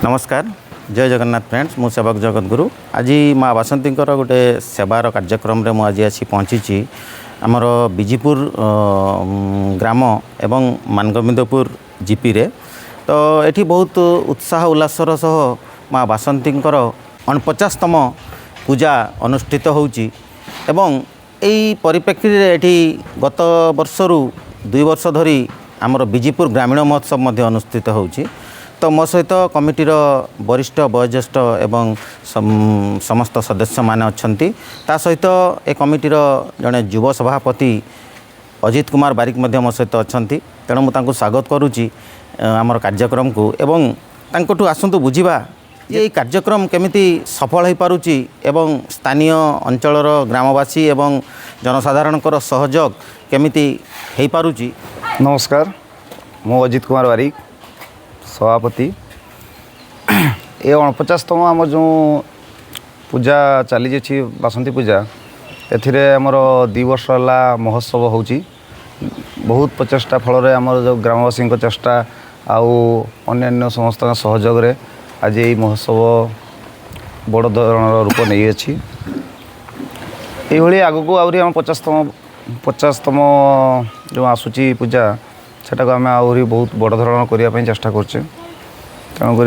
नमस्कार जय जगन्नाथ फ्रेंड्स मु सेवक जगत गुरु आज माँ बासंती गोटे सेवार कार्यक्रम रे मुझे आसी पहुँची आमर बिजीपुर ग्राम एवं मानगोविंदपुर जीपी रे तो ये बहुत उत्साह उल्लासर सह माँ बासंती 49तम पूजा अनुष्ठित होउची एवं यही परिप्रेक्षी ये गत वर्षरु 2 वर्ष धरी आमर बिजीपुर ग्रामीण महोत्सव मध्य अनुष्ठित होउची। तो मो सहित कमिटीर वरिष्ठ वयोज्येष्ठ एवं समस्त सदस्य माने अछंती ता सहित ए कमिटीर जड़े युव सभापति अजित कुमार बारिक मध्य मो सहित अछंती तेणु मु तांको स्वागत करूची आमर कार्यक्रम को एवं तांकोठु आसंतु बुझिबा ये कार्यक्रम केमिति सफल हो पारुची एवं स्थानीय अंचलर ग्रामवासी एवं जनसाधारणकर सहयोग केमिति हो पारुची। नमस्कार मु अजित कुमार बारिक सभापति ये 49तम आम जो पूजा चली जाइए बासंती पूजा एमर 2 वर्ष है महोत्सव होची बहुत प्रचेषा फल आमर जो ग्रामवासी चेष्टा आउ अन्य समस्त सहयोग रे आज ये महोत्सव बड़ धरण रूप नहीं अच्छी ये आग को आहरी 50तम जो आसूची पूजा सेटा को आम आहरी बहुत बड़ धरण करने चेष्टा करछे तेणुक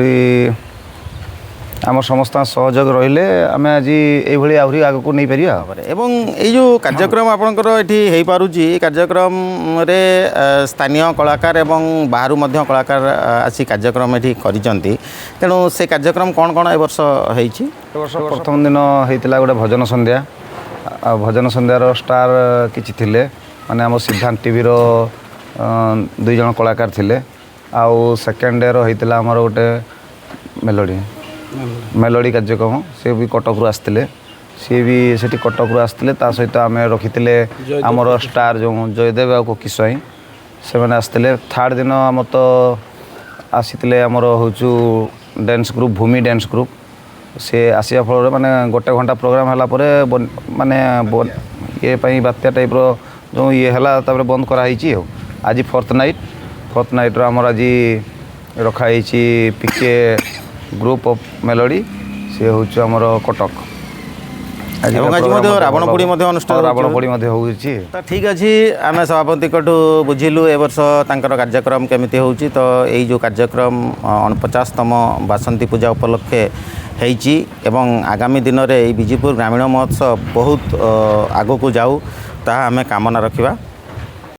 आम समस्त सहयोग रहिले आम आज ये आहरी आग को नहीं पार एवं ये जो कार्यक्रम आपंकर ये हो पारुची कार्यक्रम रे स्थानीय कलाकार एवं बाहर मध्य कलाकार आसी कार्यक्रम ये करिसंती तेणु से कार्यक्रम कौन कौन ए वर्ष होईची। वर्ष प्रथम दिन होता गोटे भजन संध्या भजन संध्यार स्टार किछि थिले माने आम सिद्धांत टीवी 2 जन कलाकार थिले आउ सेकेंड डे होता आमर गोटे मेलोडी कार्यक्रम से भी कटक रु आसते सी भी से कटक रु आसते सहित आम रखी आमर स्टार जो जयदेव आ कोकी स्वाई से मैंने आसते थर्ड दिन आम तो आसी आमर हूँ डांस ग्रुप भूमि डांस ग्रुप से आसिया फल माने गोटे घंटा प्रोग्राम है माने ये बात्या टाइप जो ये है बंद कराई आज फोर्थ नाइट आमर आज रखाई पीके ग्रुप ऑफ मेलोडी सी हूँ आमर कटक आज रावण पोड़ी अनुष्ठान ठीक अच्छे आम सभापति बुझिलु ए वर्ष तांकर कार्यक्रम केमिति होउची तो यही जो कार्यक्रम 49तम बासंती पूजा उपलक्षे होइची एवं आगामी दिन में बिजीपुर ग्रामीण महोत्सव बहुत आगो को जाऊ ता आम कामना रखिबा।